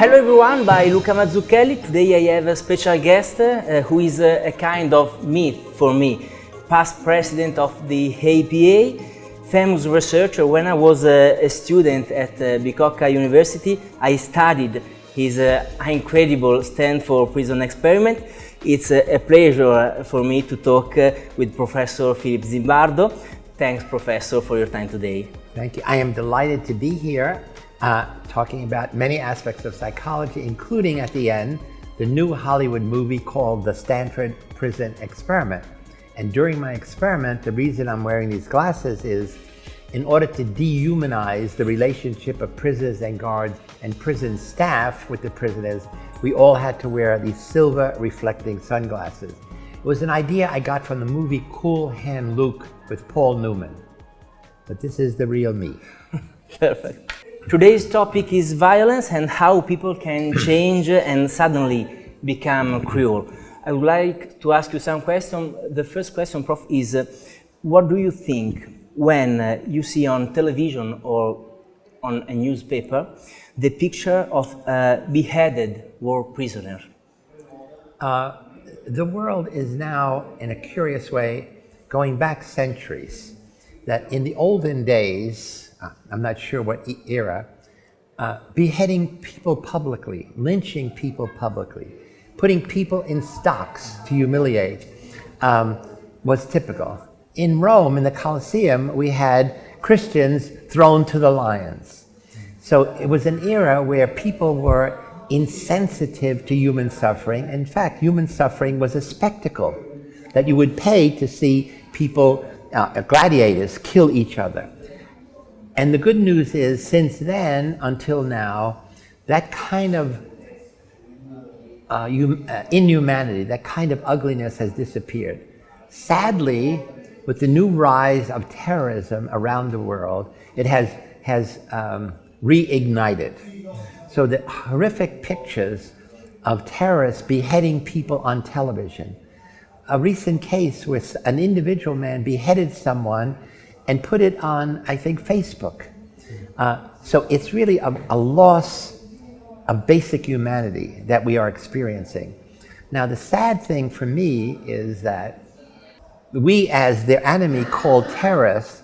Hello everyone, by Luca Mazzucchelli. Today I have a special guest who is a kind of myth for me. Past president of the APA, famous researcher. When I was a student at Bicocca University, I studied his incredible Stanford Prison Experiment. It's a pleasure for me to talk with Professor Philip Zimbardo. Thanks, Professor, for your time today. Thank you. I am delighted to be here talking about many aspects of psychology, including at the end, the new Hollywood movie called The Stanford Prison Experiment. And during my experiment, the reason I'm wearing these glasses is in order to dehumanize the relationship of prisoners and guards and prison staff with the prisoners, we all had to wear these silver reflecting sunglasses. It was an idea I got from the movie Cool Hand Luke with Paul Newman. But this is the real me. Perfect. Today's topic is violence and how people can change and suddenly become cruel. I would like to ask you some questions. The first question, Prof, is what do you think when you see on television or on a newspaper the picture of a beheaded war prisoner? The world is now, in a curious way, going back centuries. That in the olden days, I'm not sure what era, beheading people publicly, lynching people publicly, putting people in stocks to humiliate was typical. In Rome, in the Colosseum, we had Christians thrown to the lions. So it was an era where people were insensitive to human suffering. In fact, human suffering was a spectacle that you would pay to see people, gladiators, kill each other. And the good news is, since then until now, that kind of inhumanity, that kind of ugliness has disappeared. Sadly, with the new rise of terrorism around the world, it has reignited. So the horrific pictures of terrorists beheading people on television. A recent case where an individual man beheaded someone and put it on, I think, Facebook. So it's really a loss of basic humanity that we are experiencing. Now, the sad thing for me is that we, as their enemy called terrorists,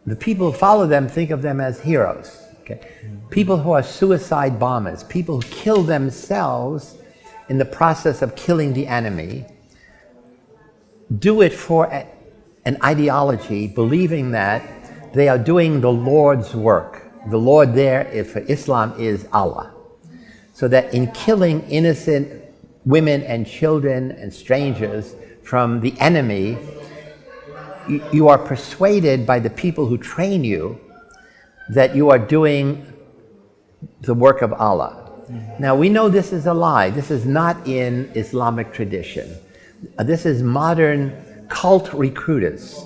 the people who follow them think of them as heroes. Okay? People who are suicide bombers, people who kill themselves in the process of killing the enemy, do it for an ideology, believing that they are doing the Lord's work. The Lord there, for Islam, is Allah. So that in killing innocent women and children and strangers from the enemy, you are persuaded by the people who train you that you are doing the work of Allah. Mm-hmm. Now, we know this is a lie. This is not in Islamic tradition. This is modern cult recruiters.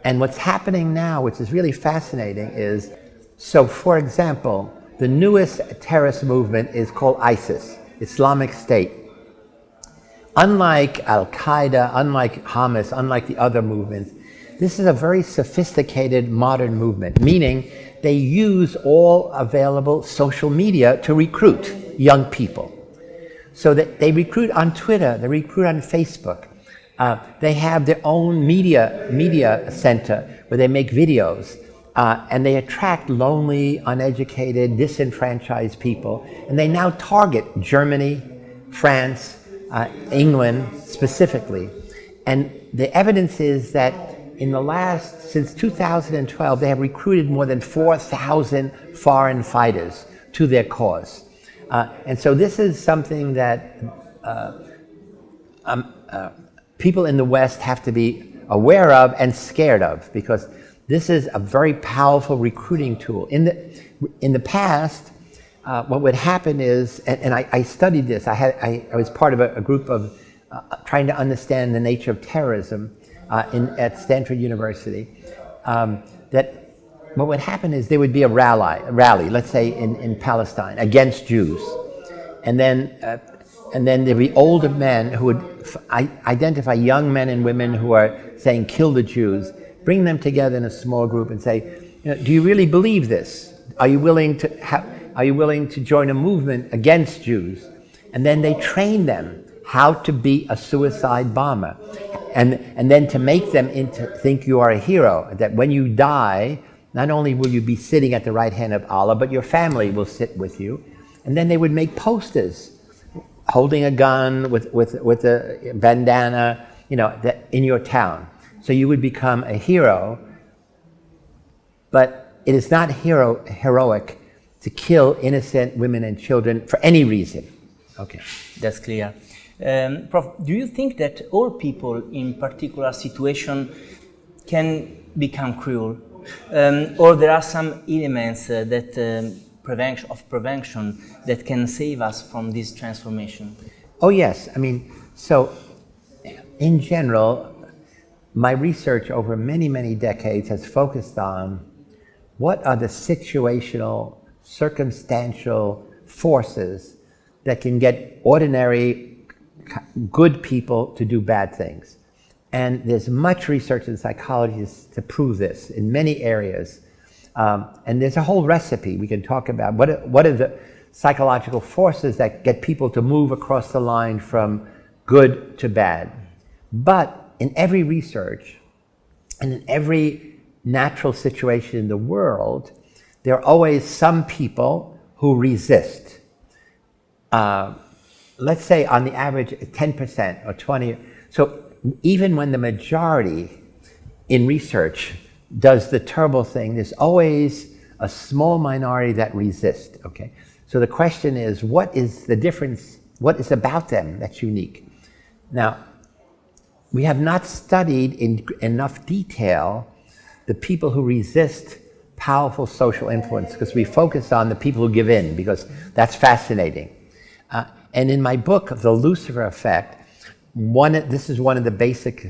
And what's happening now, which is really fascinating, is, so for example, the newest terrorist movement is called ISIS, Islamic State. Unlike Al-Qaeda, unlike Hamas, unlike the other movements, this is a very sophisticated modern movement, meaning they use all available social media to recruit young people. So that they recruit on Twitter, they recruit on Facebook. They have their own media center where they make videos, and they attract lonely, uneducated, disenfranchised people. And they now target Germany, France, England specifically. And the evidence is that since 2012, they have recruited more than 4,000 foreign fighters to their cause. And so this is something that people in the West have to be aware of and scared of, because this is a very powerful recruiting tool. In the past, what would happen is, and I studied this, I was part of a group of trying to understand the nature of terrorism at Stanford University, that what would happen is there would be a rally, let's say in Palestine, against Jews. And then there'd be older men who would identify young men and women who are saying, kill the Jews, bring them together in a small group and say, do you really believe this? Are you willing to Are you willing to join a movement against Jews? And then they train them how to be a suicide bomber. And then to make them think you are a hero, that when you die, not only will you be sitting at the right hand of Allah, but your family will sit with you. And then they would make posters holding a gun with a bandana, in your town. So you would become a hero, but it is not heroic to kill innocent women and children for any reason. Okay. That's clear. Prof, do you think that all people in particular situation can become cruel? Or there are some elements that prevention that can save us from this transformation? Oh yes, so in general, my research over many, many decades has focused on what are the situational, circumstantial forces that can get ordinary, good people to do bad things. And there's much research in psychology to prove this in many areas. And there's a whole recipe we can talk about. What are the psychological forces that get people to move across the line from good to bad? But in every research and in every natural situation in the world, there are always some people who resist. Let's say on the average 10% or 20%. So even when the majority in research does the terrible thing, there's always a small minority that resists, okay? So the question is, what is the difference? What is about them that's unique? Now, we have not studied in enough detail the people who resist powerful social influence, because we focus on the people who give in, because that's fascinating. And in my book, The Lucifer Effect, this is one of the basic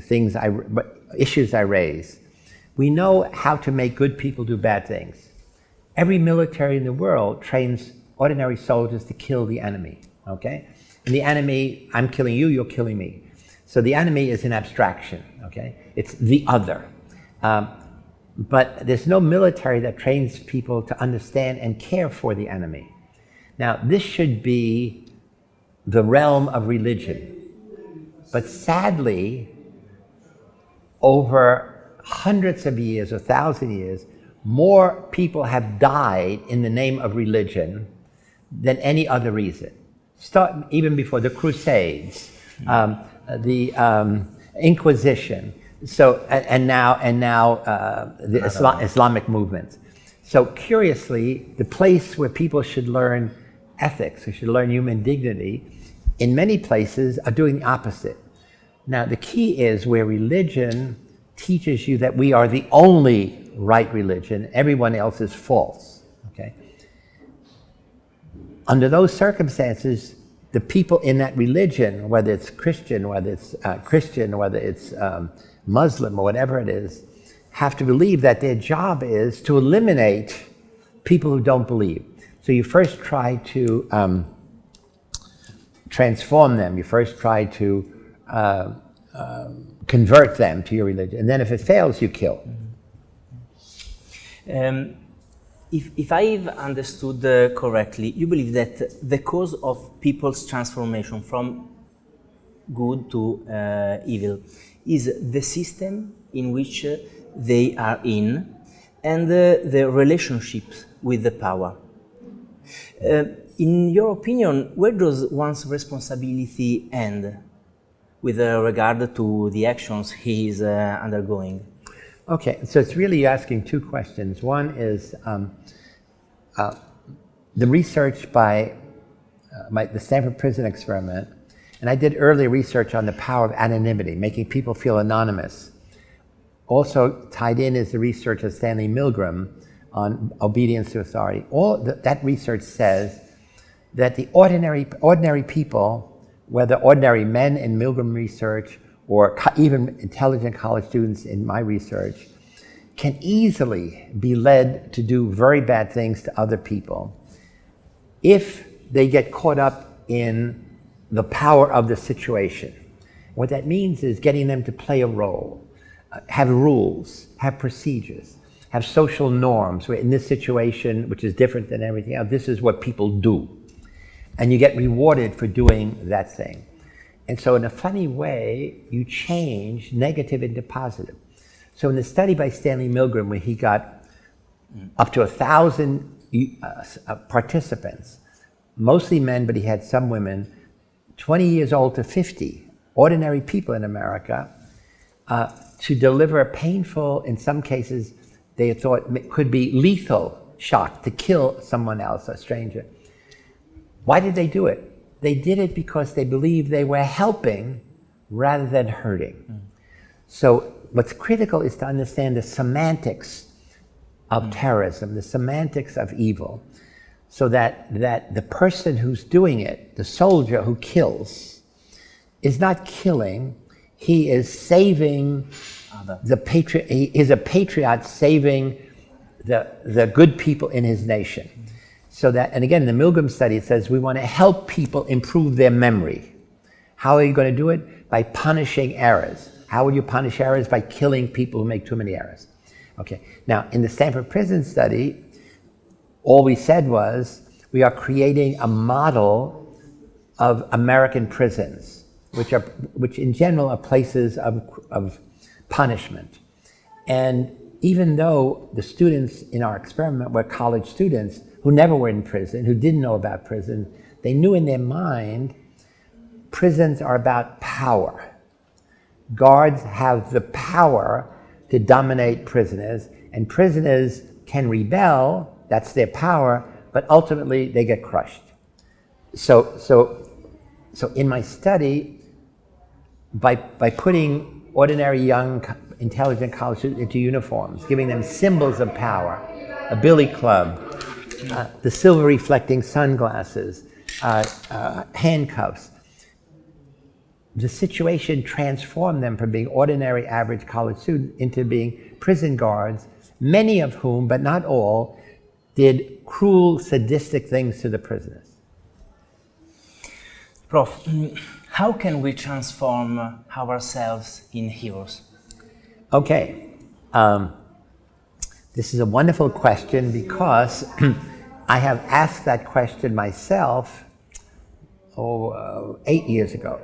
issues I raise. We know how to make good people do bad things. Every military in the world trains ordinary soldiers to kill the enemy, okay? And the enemy, I'm killing you, you're killing me. So the enemy is an abstraction, okay? It's the other. But there's no military that trains people to understand and care for the enemy. Now, this should be the realm of religion. But sadly, over hundreds of years or 1,000 years, more people have died in the name of religion than any other reason. Start even before the Crusades, the Inquisition, and now the Islamic movement. So curiously, the place where people should learn ethics, who should learn human dignity, in many places are doing the opposite. Now, the key is where religion teaches you that we are the only right religion, everyone else is false, okay? Under those circumstances, the people in that religion, whether it's Christian, whether it's Muslim, or whatever it is, have to believe that their job is to eliminate people who don't believe. So you first try to transform them. You first try to convert them to your religion. And then if it fails, you kill. If I've understood correctly, you believe that the cause of people's transformation from good to evil is the system in which they are in and the relationships with the power. In your opinion, where does one's responsibility end with regard to the actions he is undergoing? Okay, so it's really asking two questions. One is the research by the Stanford Prison Experiment, and I did early research on the power of anonymity, making people feel anonymous. Also tied in is the research of Stanley Milgram on obedience to authority. That research says that the ordinary people, whether ordinary men in Milgram research or even intelligent college students in my research, can easily be led to do very bad things to other people if they get caught up in the power of the situation. What that means is getting them to play a role, have rules, have procedures. have social norms where in this situation, which is different than everything else, this is what people do. And you get rewarded for doing that thing. And so in a funny way, you change negative into positive. So in the study by Stanley Milgram, where he got up to 1,000 participants, mostly men, but he had some women, 20 years old to 50, ordinary people in America, to deliver a painful, in some cases, they thought could be lethal shock to kill someone else, a stranger. Why did they do it? They did it because they believed they were helping rather than hurting. So what's critical is to understand the semantics of terrorism, the semantics of evil, so that the person who's doing it, the soldier who kills, is not killing, he is saving he is a patriot saving the good people in his nation. So that, and again, the Milgram study, it says we want to help people improve their memory. How are you going to do it? By punishing errors. How will you punish errors? By killing people who make too many errors. Okay. Now, in the Stanford Prison Study, all we said was we are creating a model of American prisons, which in general are places of punishment. And even though the students in our experiment were college students who never were in prison, who didn't know about prison, they knew in their mind prisons are about power. Guards have the power to dominate prisoners, and prisoners can rebel, that's their power, but ultimately they get crushed. So in my study, by putting ordinary young intelligent college students into uniforms, giving them symbols of power, a billy club, the silver reflecting sunglasses, handcuffs, the situation transformed them from being ordinary average college students into being prison guards, many of whom, but not all, did cruel, sadistic things to the prisoners. Prof, how can we transform ourselves in heroes? Okay, this is a wonderful question because I have asked that question myself 8 years ago.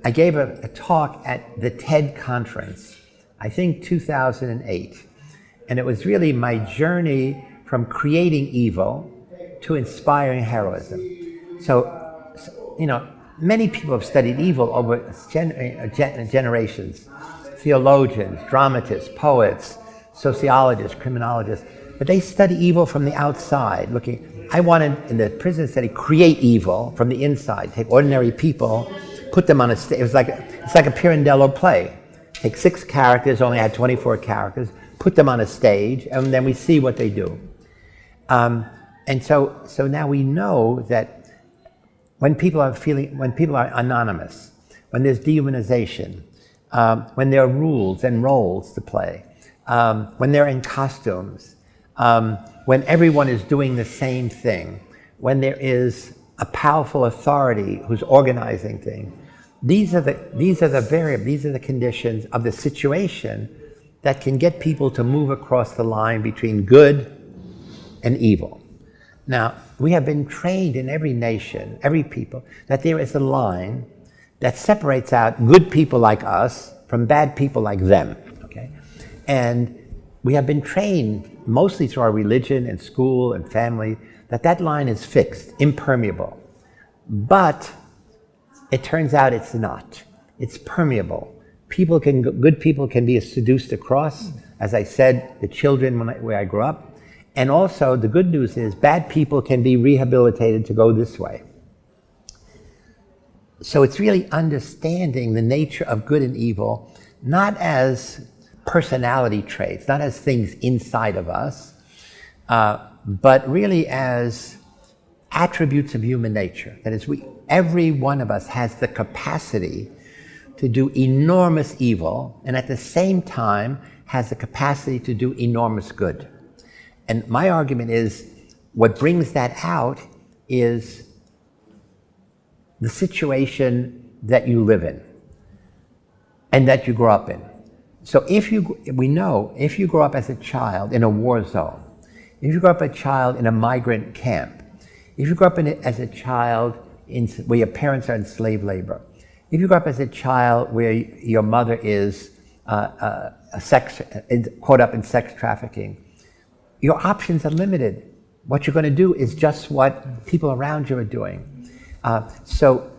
I gave a talk at the TED conference, I think 2008, and it was really my journey from creating evil to inspiring heroism. So you know, many people have studied evil over generations. Theologians, dramatists, poets, sociologists, criminologists, but they study evil from the outside, looking. I wanted, in the prison study, create evil from the inside, take ordinary people, put them on a stage. It's like a Pirandello play. Take 6 characters, only had 24 characters, put them on a stage, and then we see what they do. And so now we know that when people are anonymous, when there's dehumanization, when there are rules and roles to play, when they're in costumes, when everyone is doing the same thing, when there is a powerful authority who's organizing things, these are the conditions of the situation that can get people to move across the line between good and evil. Now, we have been trained in every nation, every people, that there is a line that separates out good people like us from bad people like them, okay? And we have been trained, mostly through our religion and school and family, that line is fixed, impermeable. But it turns out it's not. It's permeable. Good people can be seduced across, as I said, the children where I grew up. And also, the good news is bad people can be rehabilitated to go this way. So it's really understanding the nature of good and evil, not as personality traits, not as things inside of us, but really as attributes of human nature. That is, every one of us has the capacity to do enormous evil, and at the same time has the capacity to do enormous good. And my argument is, what brings that out is the situation that you live in and that you grow up in. So we know if you grow up as a child in a war zone, if you grow up as a child in a migrant camp, if you grow up as a child where your parents are in slave labor, if you grow up as a child where your mother is caught up in sex trafficking, your options are limited. What you're going to do is just what people around you are doing. So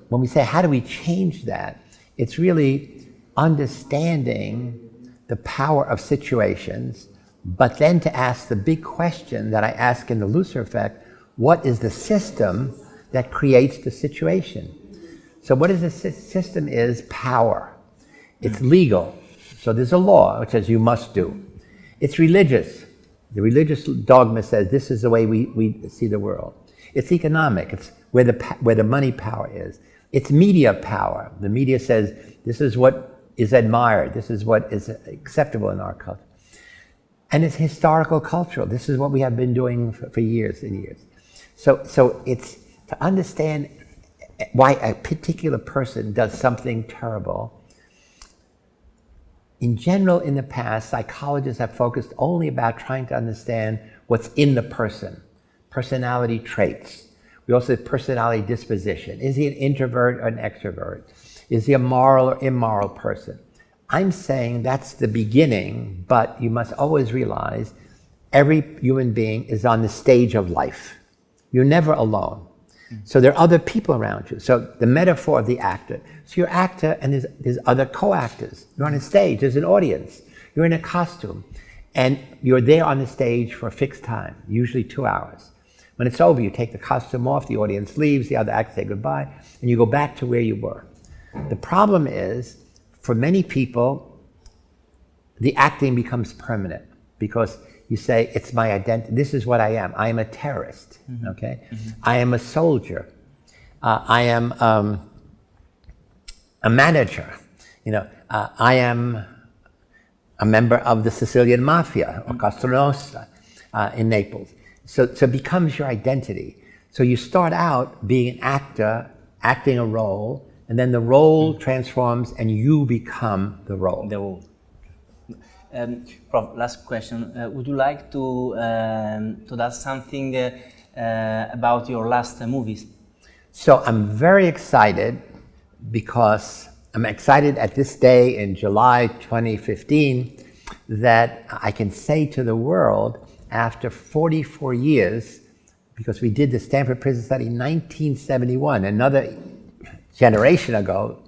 when we say, how do we change that? It's really understanding the power of situations, but then to ask the big question that I ask in the Lucifer Effect: what is the system that creates the situation? So what is the system is power. It's legal. So there's a law which says you must do. It's religious. The religious dogma says this is the way we see the world. It's economic. It's where the money power is. It's media power. The media says this is what is admired. This is what is acceptable in our culture. And it's historical cultural. This is what we have been doing for years and years. So it's to understand why a particular person does something terrible. In general, in the past, psychologists have focused only about trying to understand what's in the person, personality traits. We also have personality disposition. Is he an introvert or an extrovert? Is he a moral or immoral person? I'm saying that's the beginning, but you must always realize every human being is on the stage of life. You're never alone. So there are other people around you. So the metaphor of the actor. So you're actor and there's other co-actors. You're on a stage, there's an audience. You're in a costume. And you're there on the stage for a fixed time, usually 2 hours. When it's over, you take the costume off, the audience leaves, the other actors say goodbye, and you go back to where you were. The problem is, for many people, the acting becomes permanent because you say, it's my identity, this is what I am. I am a terrorist, okay? I am a soldier. I am a manager. I am a member of the Sicilian Mafia or Cosa Nostra in Naples. So it becomes your identity. So you start out being an actor, acting a role, and then the role transforms and you become the role. The role. Prof, last question. Would you like to tell something about your last movies? So I'm very excited because I'm excited at this day in July 2015 that I can say to the world after 44 years, because we did the Stanford Prison Study in 1971, another generation ago,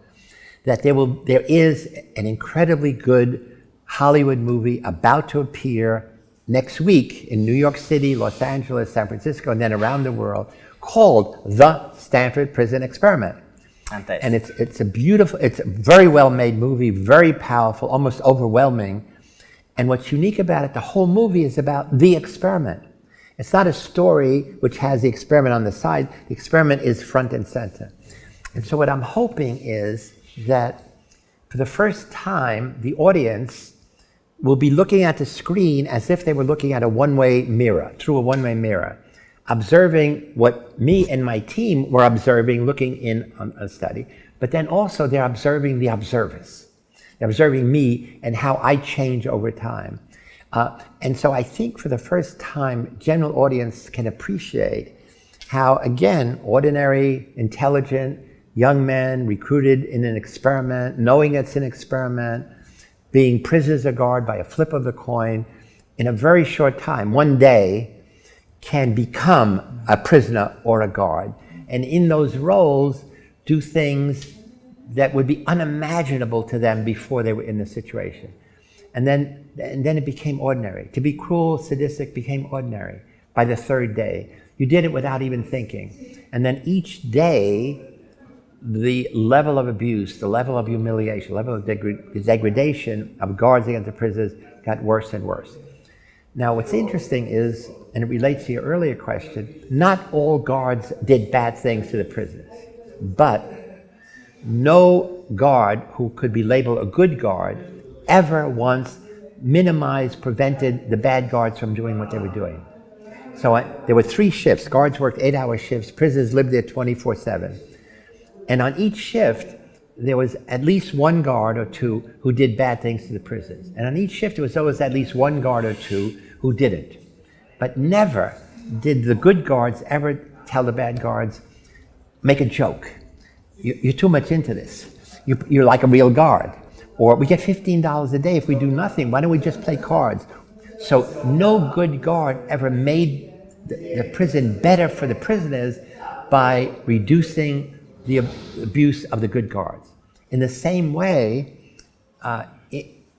that there is an incredibly good Hollywood movie about to appear next week in New York City, Los Angeles, San Francisco, and then around the world, called The Stanford Prison Experiment. Fantastic. And it's a very well-made movie, very powerful, almost overwhelming. And what's unique about it, the whole movie is about the experiment. It's not a story which has the experiment on the side. The experiment is front and center. And so what I'm hoping is that for the first time, the audience will be looking at the screen as if they were looking at a one-way mirror, through a one-way mirror, observing what me and my team were observing, looking in on a study, but then also they're observing the observers. They're observing me and how I change over time. And so I think for the first time, general audience can appreciate how, again, ordinary, intelligent, young men recruited in an experiment, knowing it's an experiment, being prisoners of guard by a flip of the coin, in a very short time, one day, can become a prisoner or a guard. And in those roles, do things that would be unimaginable to them before they were in the situation. And then it became ordinary. To be cruel, sadistic became ordinary by the third day. You did it without even thinking. And then each day, the level of abuse, the level of humiliation, the level of degradation of guards against the prisoners got worse and worse. Now, what's interesting is, and it relates to your earlier question, not all guards did bad things to the prisoners, but no guard who could be labeled a good guard ever once minimized, prevented the bad guards from doing what they were doing. So there were 3 shifts. Guards worked 8-hour shifts. Prisoners lived there 24/7. And on each shift, there was at least one guard or two who did bad things to the prisoners. And on each shift, there was always at least one guard or two who didn't. But never did the good guards ever tell the bad guards, make a joke. You're too much into this. You're like a real guard. Or we get $15 a day if we do nothing. Why don't we just play cards? So no good guard ever made the prison better for the prisoners by reducing the abuse of the good guards. In the same way,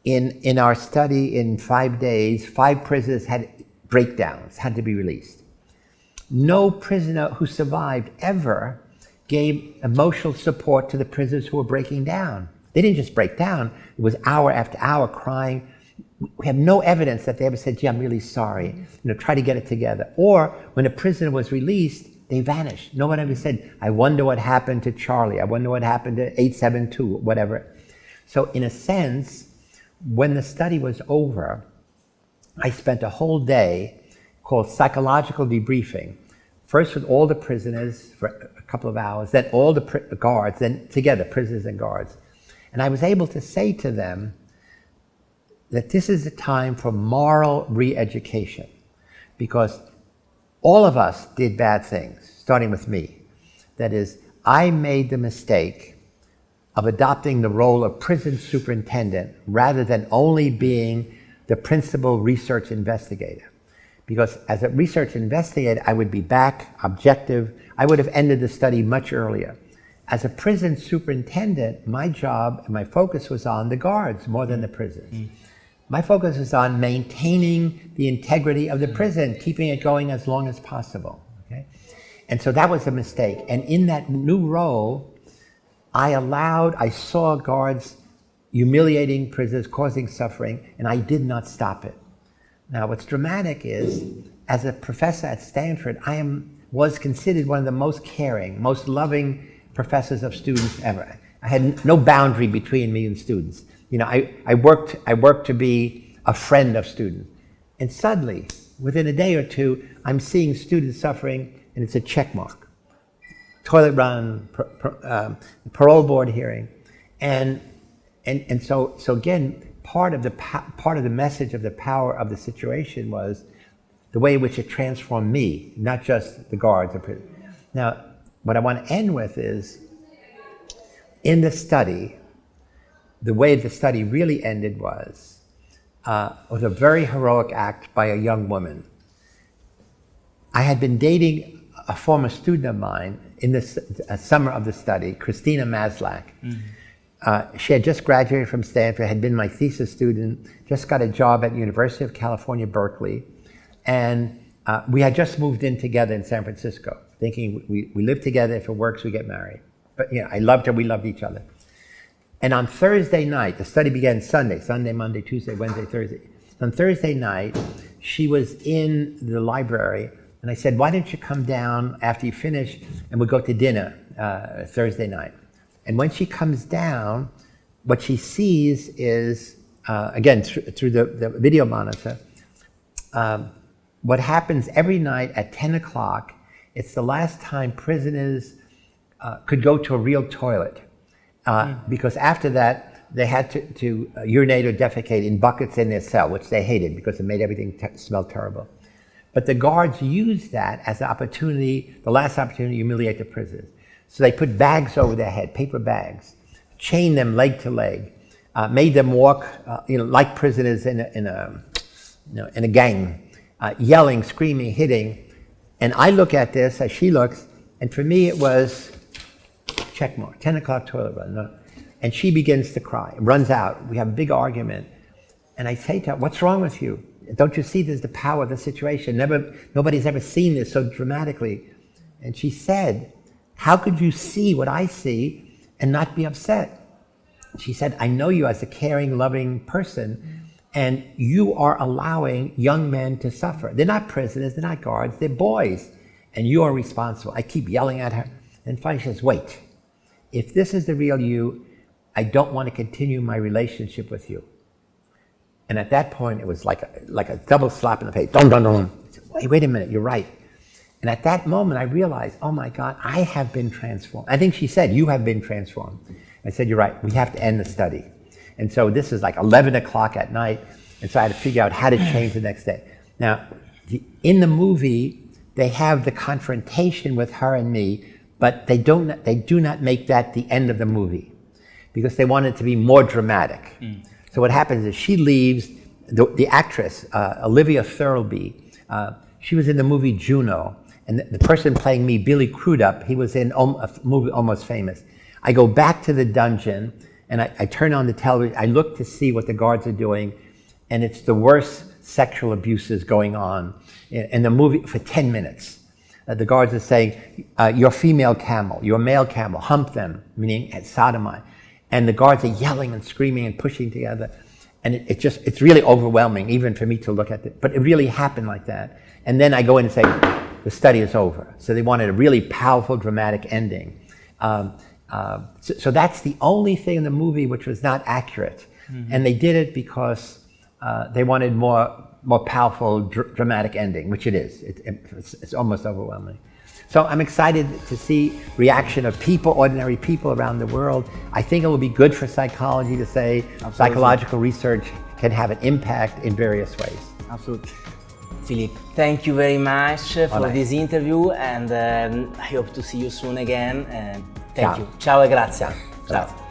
in our study in 5 days, 5 prisoners had breakdowns, had to be released. No prisoner who survived ever gave emotional support to the prisoners who were breaking down. They didn't just break down, it was hour after hour crying. We have no evidence that they ever said, gee, I'm really sorry, try to get it together. Or when a prisoner was released, they vanished. No one ever said, I wonder what happened to Charlie, I wonder what happened to 872, whatever. So in a sense, when the study was over, I spent a whole day called psychological debriefing. First with all the prisoners for a couple of hours, then all the guards, then together, prisoners and guards. And I was able to say to them that this is a time for moral re-education, because all of us did bad things, starting with me. That is, I made the mistake of adopting the role of prison superintendent rather than only being the principal research investigator. Because as a research investigator, I would be back, objective. I would have ended the study much earlier. As a prison superintendent, my job and my focus was on the guards more than the prisoners. My focus was on maintaining the integrity of the prison, keeping it going as long as possible. Okay? And so that was a mistake. And in that new role, I saw guards humiliating prisoners, causing suffering, and I did not stop it. Now, what's dramatic is, as a professor at Stanford, was considered one of the most caring, most loving professors of students ever. I had no boundary between me and students. I worked to be a friend of students. And suddenly, within a day or two, I'm seeing students suffering, and it's a check mark. Toilet run, parole board hearing. And so again, part of the message of the power of the situation was the way in which it transformed me, not just the guards. Now, what I want to end with is, in the study, the way the study really ended was a very heroic act by a young woman. I had been dating a former student of mine in the summer of the study, Christina Maslach. She had just graduated from Stanford, had been my thesis student, just got a job at the University of California, Berkeley. And we had just moved in together in San Francisco, thinking we live together, if it works, we get married. But I loved her, we loved each other. And on Thursday night, the study began Sunday, Monday, Tuesday, Wednesday, Thursday. On Thursday night, she was in the library, and I said, why don't you come down after you finish, and we'll go to dinner Thursday night. And when she comes down, what she sees is, again, through the video monitor, what happens every night at 10 o'clock, it's the last time prisoners could go to a real toilet. Because after that, they had to urinate or defecate in buckets in their cell, which they hated because it made everything smell terrible. But the guards used that as an opportunity, the last opportunity to humiliate the prisoners. So they put bags over their head, paper bags, chained them leg to leg, made them walk, like prisoners in a gang, yelling, screaming, hitting. And I look at this as she looks, and for me it was check mark, 10 o'clock toilet run. No. And she begins to cry, runs out. We have a big argument. And I say to her, what's wrong with you? Don't you see there's the power of the situation? Nobody's ever seen this so dramatically. And she said, how could you see what I see and not be upset? She said, I know you as a caring, loving person, and you are allowing young men to suffer. They're not prisoners, they're not guards, they're boys, and you are responsible. I keep yelling at her, and finally she says, wait, if this is the real you, I don't want to continue my relationship with you. And at that point, it was like a double slap in the face. Dun, dun, dun. I said, wait a minute, you're right. And at that moment, I realized, oh my God, I have been transformed. I think she said, you have been transformed. I said, you're right, we have to end the study. And so this is like 11 o'clock at night, and so I had to figure out how to change the next day. Now, in the movie, they have the confrontation with her and me, but they do not make that the end of the movie, because they want it to be more dramatic. So what happens is she leaves, the actress, Olivia Thirlby, she was in the movie Juno, and the person playing me, Billy Crudup, he was in a movie Almost Famous. I go back to the dungeon, and I turn on the television, I look to see what the guards are doing, and it's the worst sexual abuses going on in the movie for 10 minutes. The guards are saying, you're female camel, you're male camel, hump them, meaning sodomize. And the guards are yelling and screaming and pushing together. And it's really overwhelming, even for me to look at it. But it really happened like that. And then I go in and say, the study is over. So they wanted a really powerful, dramatic ending. So that's the only thing in the movie which was not accurate. And they did it because they wanted more powerful, dramatic ending, which it is. It's almost overwhelming. So I'm excited to see reaction of people, ordinary people around the world. I think it will be good for psychology to say Absolutely. Psychological research can have an impact in various ways. Absolutely. Philippe, thank you very much for this interview, and I hope to see you soon again. And thank Ciao. you. Ciao e grazie. Ciao.